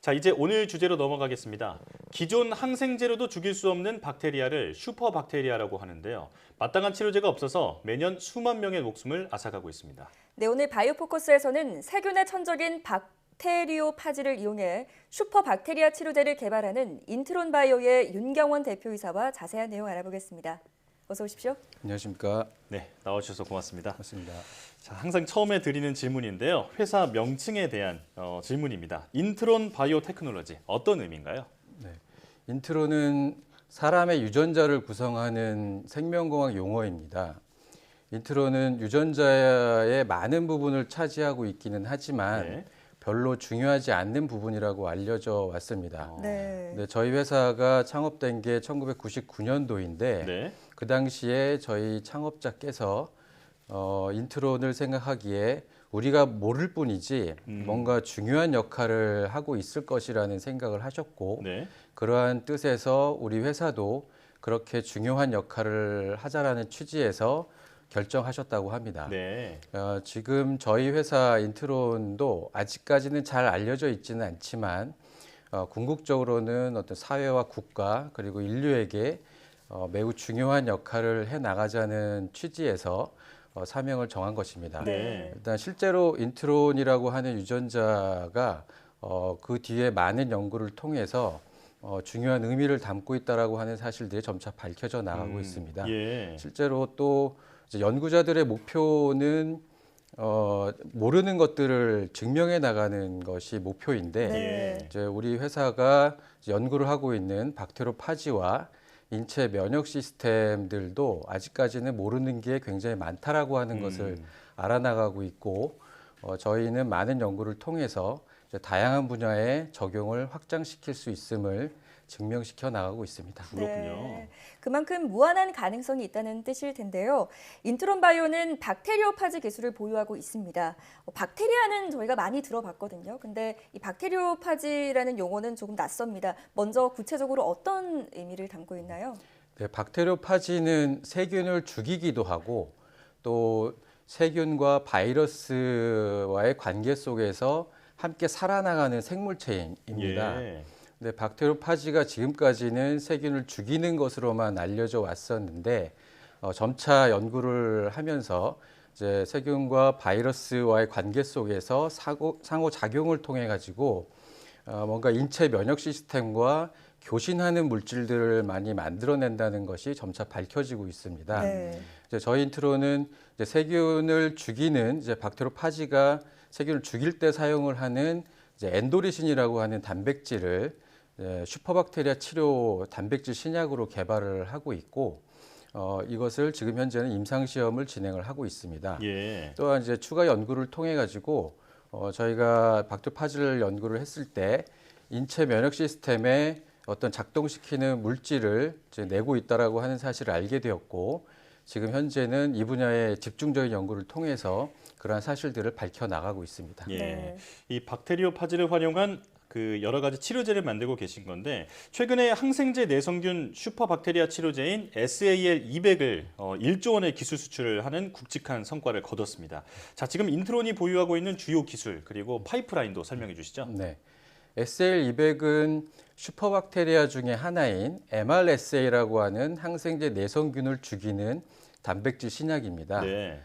자, 이제 오늘 주제로 넘어가겠습니다. 기존 항생제로도 죽일 수 없는 박테리아를 슈퍼박테리아라고 하는데요. 마땅한 치료제가 없어서 매년 수만 명의 목숨을 앗아가고 있습니다. 네, 오늘 바이오포커스에서는 세균의 천적인 박테리오파지를 이용해 슈퍼박테리아 치료제를 개발하는 인트론바이오의 윤경원 대표이사와 자세한 내용 알아보겠습니다. 어서 오십시오. 안녕하십니까. 네, 나와주셔서 고맙습니다. 맞습니다. 자, 항상 처음에 드리는 질문인데요. 회사 명칭에 대한 질문입니다. 인트론 바이오 테크놀로지, 어떤 의미인가요? 네, 인트론은 사람의 유전자를 구성하는 생명공학 용어입니다. 인트론은 유전자의 많은 부분을 차지하고 있기는 하지만 네. 별로 중요하지 않는 부분이라고 알려져 왔습니다. 네. 네, 저희 회사가 창업된 게 1999년도인데 네. 그 당시에 저희 창업자께서 인트론을 생각하기에 우리가 모를 뿐이지 뭔가 중요한 역할을 하고 있을 것이라는 생각을 하셨고 네. 그러한 뜻에서 우리 회사도 그렇게 중요한 역할을 하자라는 취지에서 결정하셨다고 합니다. 네. 지금 저희 회사 인트론도 아직까지는 잘 알려져 있지는 않지만 궁극적으로는 어떤 사회와 국가 그리고 인류에게 매우 중요한 역할을 해 나가자는 취지에서 사명을 정한 것입니다. 네. 일단 실제로 인트론이라고 하는 유전자가 그 뒤에 많은 연구를 통해서 중요한 의미를 담고 있다라고 하는 사실들이 점차 밝혀져 나가고 있습니다. 예. 실제로 또 이제 연구자들의 목표는 모르는 것들을 증명해 나가는 것이 목표인데 네. 이제 우리 회사가 연구를 하고 있는 박테리오 파지와 인체 면역 시스템들도 아직까지는 모르는 게 굉장히 많다라고 하는 것을 알아나가고 있고 저희는 많은 연구를 통해서 이제 다양한 분야에 적용을 확장시킬 수 있음을 증명시켜 나가고 있습니다. 그렇군요. 네, 그만큼 무한한 가능성이 있다는 뜻일 텐데요. 인트론 바이오는 박테리오 파지 기술을 보유하고 있습니다. 박테리아는 저희가 많이 들어봤거든요. 근데 이 박테리오 파지라는 용어는 조금 낯섭니다. 먼저 구체적으로 어떤 의미를 담고 있나요? 네, 박테리오 파지는 세균을 죽이기도 하고 또 세균과 바이러스와의 관계 속에서 함께 살아나가는 생물체입니다. 예. 네, 박테리오 파지가 지금까지는 세균을 죽이는 것으로만 알려져 왔었는데 점차 연구를 하면서 이제 세균과 바이러스와의 관계 속에서 상호 작용을 통해 가지고 뭔가 인체 면역 시스템과 교신하는 물질들을 많이 만들어낸다는 것이 점차 밝혀지고 있습니다. 네. 이제 저희 인트로는 이제 세균을 죽이는 이제 박테리오 파지가 세균을 죽일 때 사용을 하는 이제 엔도리신이라고 하는 단백질을 슈퍼박테리아 치료 단백질 신약으로 개발을 하고 있고 이것을 지금 현재는 임상 시험을 진행을 하고 있습니다. 예. 또한 이제 추가 연구를 통해 가지고 저희가 박테리오 파지를 연구를 했을 때 인체 면역 시스템에 어떤 작동시키는 물질을 이제 내고 있다라고 하는 사실을 알게 되었고 지금 현재는 이 분야의 집중적인 연구를 통해서 그러한 사실들을 밝혀 나가고 있습니다. 예. 네. 이 박테리오 파지를 활용한 그 여러 가지 치료제를 만들고 계신 건데 최근에 항생제 내성균 슈퍼박테리아 치료제인 SAL200을 1조 원의 기술 수출을 하는 굵직한 성과를 거뒀습니다. 자, 지금 인트론이 보유하고 있는 주요 기술 그리고 파이프라인도 설명해 주시죠. 네. SAL200은 슈퍼박테리아 중에 하나인 MRSA라고 하는 항생제 내성균을 죽이는 단백질 신약입니다. 네.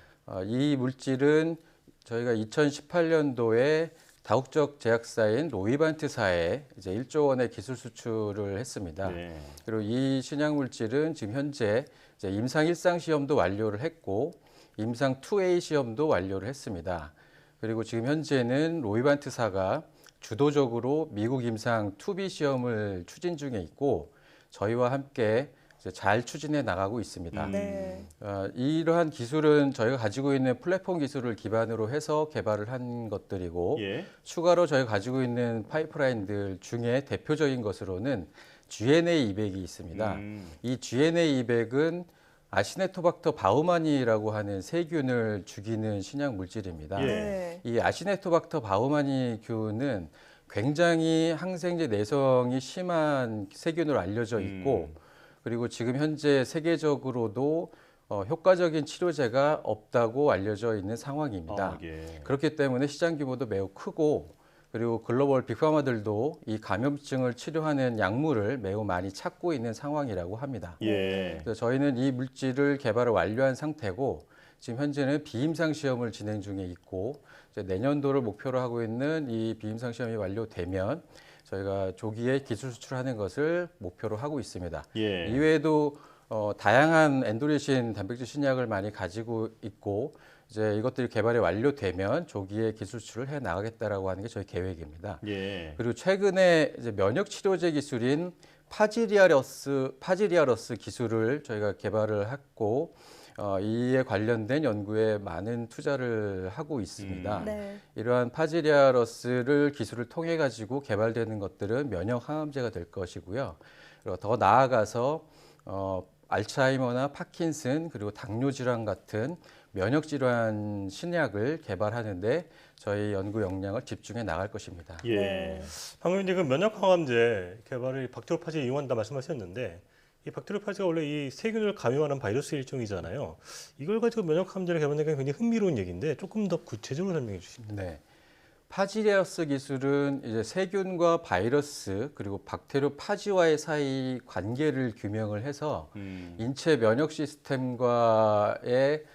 이 물질은 저희가 2018년도에 다국적 제약사인 로이반트사에 이제 1조 원의 기술 수출을 했습니다. 네. 그리고 이 신약 물질은 지금 현재 이제 임상 1상 시험도 완료를 했고 임상 2A 시험도 완료를 했습니다. 그리고 지금 현재는 로이반트사가 주도적으로 미국 임상 2B 시험을 추진 중에 있고 저희와 함께 이제 잘 추진해 나가고 있습니다. 네. 이러한 기술은 저희가 가지고 있는 플랫폼 기술을 기반으로 해서 개발을 한 것들이고 예. 추가로 저희가 가지고 있는 파이프라인들 중에 대표적인 것으로는 GNA200이 있습니다. 이 GNA200은 아시네토박터 바우마니라고 하는 세균을 죽이는 신약 물질입니다. 네. 이 아시네토박터 바우마니균은 굉장히 항생제 내성이 심한 세균으로 알려져 있고 그리고 지금 현재 세계적으로도 효과적인 치료제가 없다고 알려져 있는 상황입니다. 예. 그렇기 때문에 시장 규모도 매우 크고 그리고 글로벌 빅파마들도 이 감염증을 치료하는 약물을 매우 많이 찾고 있는 상황이라고 합니다. 예. 그래서 저희는 이 물질을 개발을 완료한 상태고 지금 현재는 비임상 시험을 진행 중에 있고 이제 내년도를 목표로 하고 있는 이 비임상 시험이 완료되면 저희가 조기에 기술 수출하는 것을 목표로 하고 있습니다. 예. 이외에도 다양한 엔도리신 단백질 신약을 많이 가지고 있고 이제 이것들이 개발이 완료되면 조기에 기술 수출을 해 나가겠다라고 하는 게 저희 계획입니다. 예. 그리고 최근에 이제 면역 치료제 기술인 파지리아러스 기술을 저희가 개발을 했고 이에 관련된 연구에 많은 투자를 하고 있습니다. 네. 이러한 파지리아러스를 기술을 통해 가지고 개발되는 것들은 면역 항암제가 될 것이고요. 그리고 더 나아가서 알츠하이머나 파킨슨 그리고 당뇨 질환 같은 면역 질환 신약을 개발하는데 저희 연구 역량을 집중해 나갈 것입니다. 예. 네. 방금 이제 그 면역 항암제 개발을 박테리오 파지에 이용한다 말씀하셨는데 이 박테리오 파지가 원래 이 세균을 감염하는 바이러스 일종이잖아요. 이걸 가지고 면역 항암제를 개발하는 게 굉장히 흥미로운 얘기인데 조금 더 구체적으로 설명해 주시죠. 네. 파지리아러스 기술은 이제 세균과 바이러스 그리고 박테리오 파지와의 사이 관계를 규명을 해서 인체 면역 시스템과의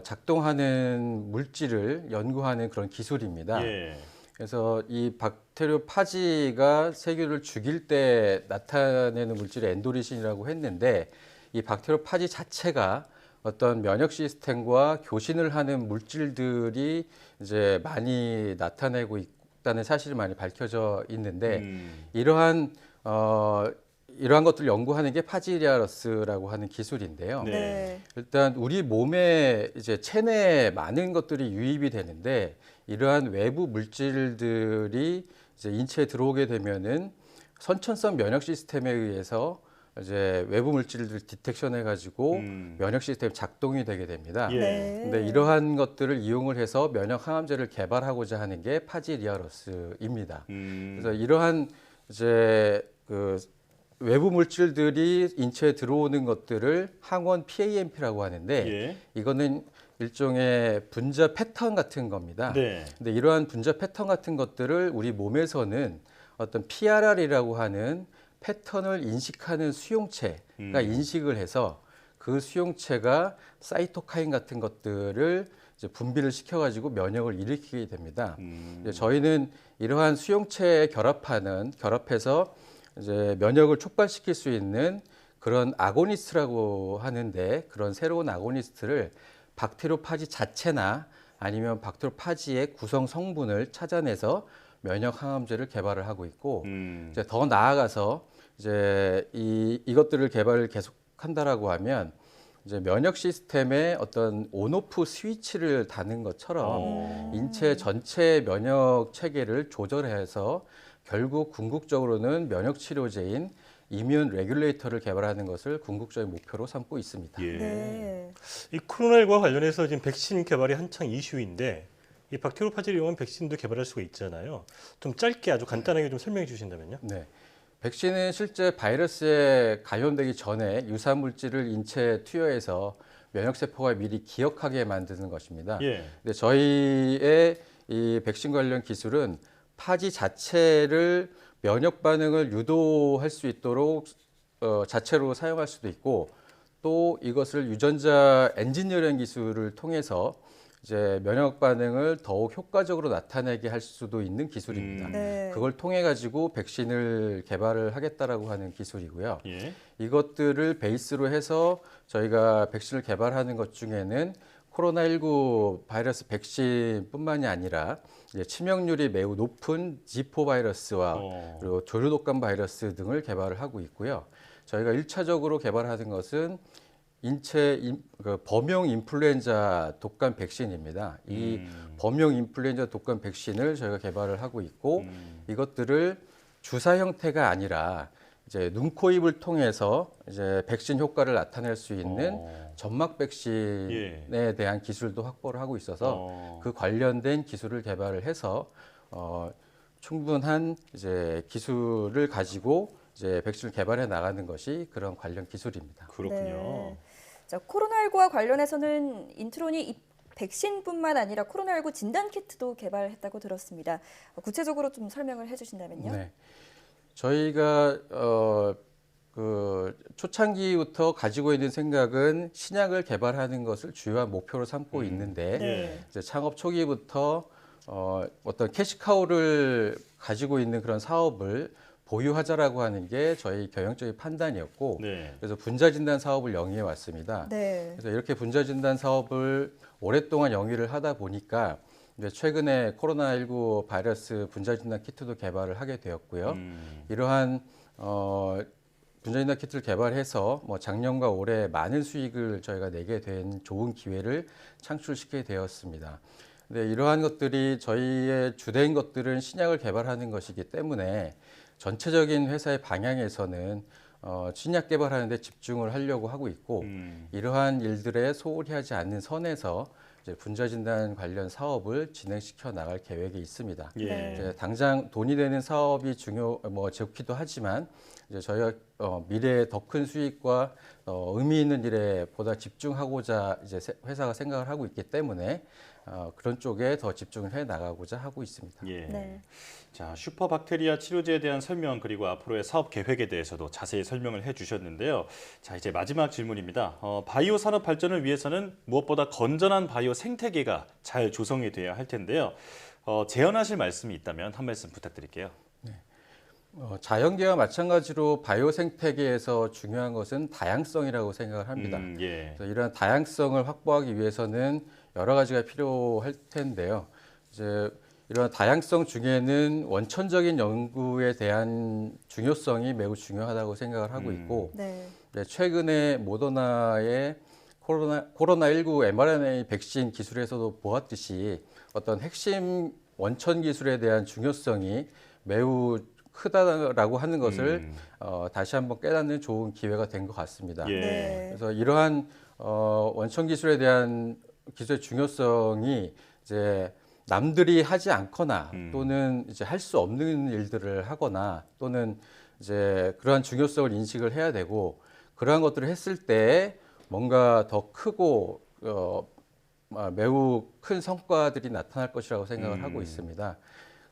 작동하는 물질을 연구하는 그런 기술입니다. 예. 그래서 이 박테리오 파지가 세균을 죽일 때 나타내는 물질이 엔도리신이라고 했는데 이 박테리오 파지 자체가 어떤 면역 시스템과 교신을 하는 물질들이 이제 많이 나타내고 있다는 사실이 많이 밝혀져 있는데 이러한 것들을 연구하는 게 파지리아러스라고 하는 기술인데요. 네. 일단 우리 몸에 이제 체내에 많은 것들이 유입이 되는데 이러한 외부 물질들이 이제 인체에 들어오게 되면은 선천성 면역 시스템에 의해서 이제 외부 물질들 디텍션해 가지고 면역 시스템 작동이 되게 됩니다. 네. 근데 이러한 것들을 이용을 해서 면역 항암제를 개발하고자 하는 게 파지리아러스입니다. 그래서 이러한 이제 그 외부 물질들이 인체에 들어오는 것들을 항원 PAMP라고 하는데 예. 이거는 일종의 분자 패턴 같은 겁니다. 네. 근데 이러한 분자 패턴 같은 것들을 우리 몸에서는 어떤 PRR이라고 하는 패턴을 인식하는 수용체가 인식을 해서 그 수용체가 사이토카인 같은 것들을 이제 분비를 시켜가지고 면역을 일으키게 됩니다. 이제 저희는 이러한 수용체에 결합해서 이제 면역을 촉발시킬 수 있는 그런 아고니스트라고 하는데 그런 새로운 아고니스트를 박테리오파지 자체나 아니면 박테리오파지의 구성 성분을 찾아내서 면역 항암제를 개발을 하고 있고 이제 더 나아가서 이제 이것들을 개발을 계속한다라고 하면 이제 면역 시스템의 어떤 온오프 스위치를 다는 것처럼 인체 전체 면역 체계를 조절해서 결국 궁극적으로는 면역 치료제인 이뮨 레귤레이터를 개발하는 것을 궁극적인 목표로 삼고 있습니다. 예. 네. 이 코로나19와 관련해서 지금 백신 개발이 한창 이슈인데 이 박테리오파지를 이용한 백신도 개발할 수가 있잖아요. 좀 짧게 아주 간단하게 좀 설명해 주신다면요. 네. 백신은 실제 바이러스에 감염되기 전에 유사 물질을 인체에 투여해서 면역 세포가 미리 기억하게 만드는 것입니다. 예. 근데 저희의 이 백신 관련 기술은 파지 자체를 면역 반응을 유도할 수 있도록 자체로 사용할 수도 있고 또 이것을 유전자 엔지니어링 기술을 통해서 이제 면역 반응을 더욱 효과적으로 나타내게 할 수도 있는 기술입니다. 네. 그걸 통해 가지고 백신을 개발을 하겠다라고 하는 기술이고요. 예. 이것들을 베이스로 해서 저희가 백신을 개발하는 것 중에는 코로나19 바이러스 백신뿐만이 아니라 이제 치명률이 매우 높은 지포 바이러스와 그리고 조류독감 바이러스 등을 개발을 하고 있고요. 저희가 1차적으로 개발하는 것은 범용 인플루엔자 독감 백신입니다. 이 범용 인플루엔자 독감 백신을 저희가 개발을 하고 있고 이것들을 주사 형태가 아니라 이제 눈, 코, 입을 통해서 이제 백신 효과를 나타낼 수 있는 점막 백신에 대한 기술도 확보를 하고 있어서 그 관련된 기술을 개발을 해서 충분한 이제 기술을 가지고 이제 백신을 개발해 나가는 것이 그런 관련 기술입니다. 그렇군요. 네. 자, 코로나19와 관련해서는 인트론이 이 백신뿐만 아니라 코로나19 진단 키트도 개발했다고 들었습니다. 구체적으로 좀 설명을 해주신다면요. 네, 저희가 그 초창기부터 가지고 있는 생각은 신약을 개발하는 것을 주요한 목표로 삼고 있는데 네. 이제 창업 초기부터 어떤 캐시카우를 가지고 있는 그런 사업을 보유하자라고 하는 게 저희 경영적인 판단이었고 네. 그래서 분자진단 사업을 영위해 왔습니다. 네. 그래서 이렇게 분자진단 사업을 오랫동안 영위를 하다 보니까 이제 최근에 코로나19 바이러스 분자진단 키트도 개발을 하게 되었고요. 이러한 분자진단 키트를 개발해서 뭐 작년과 올해 많은 수익을 저희가 내게 된 좋은 기회를 창출시키게 되었습니다. 근데 이러한 것들이 저희의 주된 것들은 신약을 개발하는 것이기 때문에 전체적인 회사의 방향에서는 신약 개발하는 데 집중을 하려고 하고 있고 이러한 일들에 소홀히 하지 않는 선에서 이제 분자진단 관련 사업을 진행시켜 나갈 계획이 있습니다. 예. 이제 당장 돈이 되는 사업이 좋기도 하지만 이제 저희가 미래에 더 큰 수익과 의미 있는 일에 보다 집중하고자 이제 회사가 생각을 하고 있기 때문에 그런 쪽에 더 집중을 해 나가고자 하고 있습니다. 예. 네. 자, 슈퍼박테리아 치료제에 대한 설명 그리고 앞으로의 사업 계획에 대해서도 자세히 설명을 해주셨는데요. 자, 이제 마지막 질문입니다. 바이오 산업 발전을 위해서는 무엇보다 건전한 바이오 생태계가 잘 조성이 돼야 할 텐데요. 제언하실 말씀이 있다면 한 말씀 부탁드릴게요. 자연계와 마찬가지로 바이오 생태계에서 중요한 것은 다양성이라고 생각을 합니다. 예. 그래서 이런 다양성을 확보하기 위해서는 여러 가지가 필요할 텐데요. 이제 이런 다양성 중에는 원천적인 연구에 대한 중요성이 매우 중요하다고 생각을 하고 있고, 네. 최근에 모더나의 코로나19 mRNA 백신 기술에서도 보았듯이 어떤 핵심 원천 기술에 대한 중요성이 매우 크다라고 하는 것을 다시 한번 깨닫는 좋은 기회가 된 것 같습니다. 예. 네. 그래서 이러한 원천 기술에 대한 기술의 중요성이 이제 남들이 하지 않거나 또는 이제 할 수 없는 일들을 하거나 또는 이제 그러한 중요성을 인식을 해야 되고, 그러한 것들을 했을 때 뭔가 더 크고 매우 큰 성과들이 나타날 것이라고 생각을 하고 있습니다.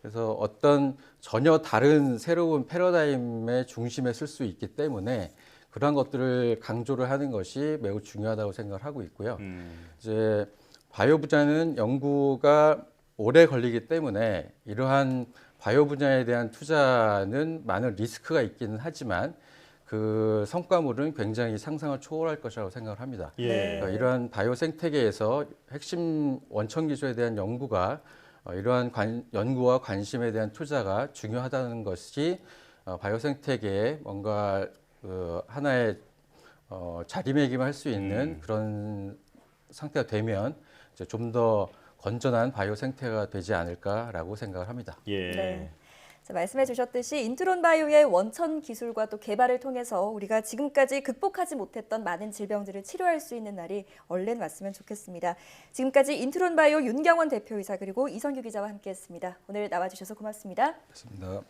그래서 어떤 전혀 다른 새로운 패러다임의 중심에 설 수 있기 때문에 그러한 것들을 강조를 하는 것이 매우 중요하다고 생각을 하고 있고요. 이제 바이오 분야는 연구가 오래 걸리기 때문에 이러한 바이오 분야에 대한 투자는 많은 리스크가 있기는 하지만 그 성과물은 굉장히 상상을 초월할 것이라고 생각을 합니다. 예. 그러니까 이러한 바이오 생태계에서 핵심 원천 기술에 대한 연구가 이러한 연구와 관심에 대한 투자가 중요하다는 것이 바이오 생태계에 뭔가 하나의 자리매김을 할 수 있는 그런 상태가 되면 좀 더 건전한 바이오 생태가 되지 않을까라고 생각을 합니다. 예. 네. 자, 말씀해 주셨듯이 인트론 바이오의 원천 기술과 또 개발을 통해서 우리가 지금까지 극복하지 못했던 많은 질병들을 치료할 수 있는 날이 얼른 왔으면 좋겠습니다. 지금까지 인트론 바이오 윤경원 대표이사 그리고 이성규 기자와 함께했습니다. 오늘 나와주셔서 고맙습니다. 고맙습니다.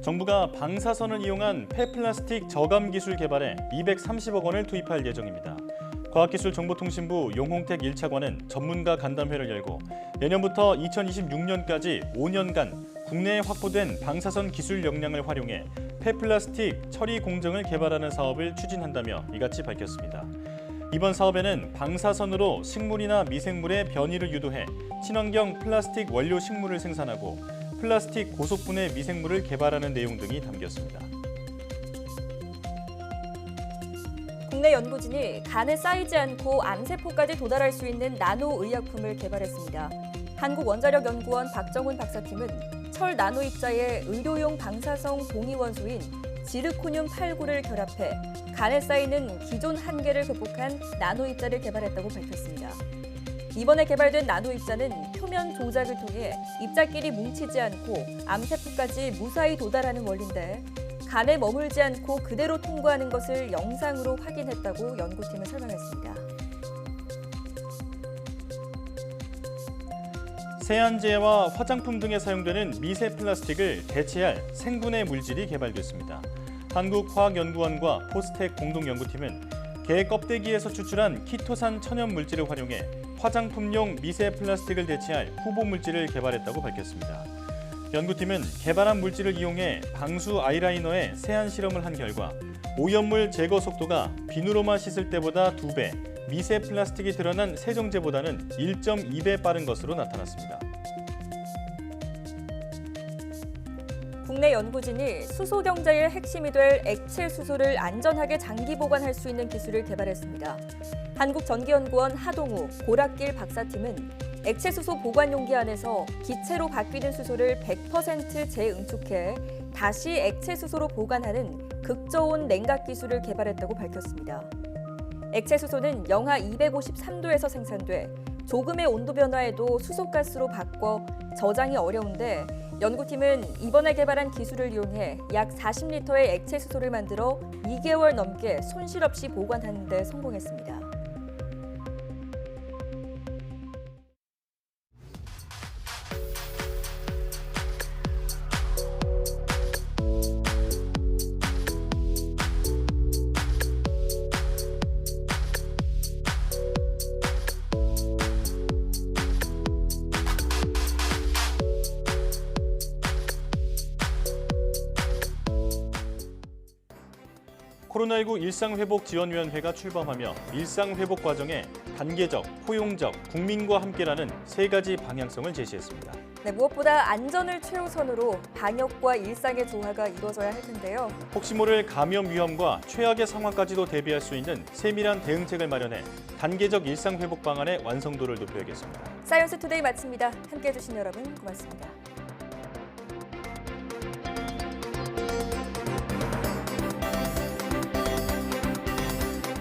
정부가 방사선을 이용한 폐플라스틱 저감 기술 개발에 230억 원을 투입할 예정입니다. 과학기술정보통신부 용홍택 1차관은 전문가 간담회를 열고 내년부터 2026년까지 5년간 국내에 확보된 방사선 기술 역량을 활용해 폐플라스틱 처리 공정을 개발하는 사업을 추진한다며 이같이 밝혔습니다. 이번 사업에는 방사선으로 식물이나 미생물의 변이를 유도해 친환경 플라스틱 원료 식물을 생산하고 플라스틱 고속분해 미생물을 개발하는 내용 등이 담겼습니다. 국내 연구진이 간에 쌓이지 않고 암세포까지 도달할 수 있는 나노 의약품을 개발했습니다. 한국원자력연구원 박정훈 박사팀은 철 나노 입자에 의료용 방사성 동위원소인 지르코늄 89를 결합해 간에 쌓이는 기존 한계를 극복한 나노 입자를 개발했다고 밝혔습니다. 이번에 개발된 나노 입자는 표면 조작을 통해 입자끼리 뭉치지 않고 암세포까지 무사히 도달하는 원리인데 간에 머물지 않고 그대로 통과하는 것을 영상으로 확인했다고 연구팀은 설명했습니다. 세안제와 화장품 등에 사용되는 미세 플라스틱을 대체할 생분해 물질이 개발됐습니다. 한국화학연구원과 포스텍 공동연구팀은 게 껍데기에서 추출한 키토산 천연 물질을 활용해 화장품용 미세 플라스틱을 대체할 후보 물질을 개발했다고 밝혔습니다. 연구팀은 개발한 물질을 이용해 방수 아이라이너에 세안 실험을 한 결과 오염물 제거 속도가 비누로만 씻을 때보다 2배, 미세 플라스틱이 드러난 세정제보다는 1.2배 빠른 것으로 나타났습니다. 국내 연구진이 수소 경제의 핵심이 될 액체 수소를 안전하게 장기 보관할 수 있는 기술을 개발했습니다. 한국전기연구원 하동우, 고락길 박사팀은 액체 수소 보관 용기 안에서 기체로 바뀌는 수소를 100% 재응축해 다시 액체 수소로 보관하는 극저온 냉각 기술을 개발했다고 밝혔습니다. 액체 수소는 영하 253도에서 생산돼 조금의 온도 변화에도 수소가스로 바꿔 저장이 어려운데 연구팀은 이번에 개발한 기술을 이용해 약 40리터의 액체 수소를 만들어 2개월 넘게 손실 없이 보관하는 데 성공했습니다. 코로나19 일상회복지원위원회가 출범하며 일상회복 과정에 단계적, 포용적, 국민과 함께라는 세 가지 방향성을 제시했습니다. 네, 무엇보다 안전을 최우선으로 방역과 일상의 조화가 이루어져야 할 텐데요. 혹시 모를 감염 위험과 최악의 상황까지도 대비할 수 있는 세밀한 대응책을 마련해 단계적 일상회복 방안의 완성도를 높여야겠습니다. 사이언스 투데이 마칩니다. 함께해 주신 여러분 고맙습니다.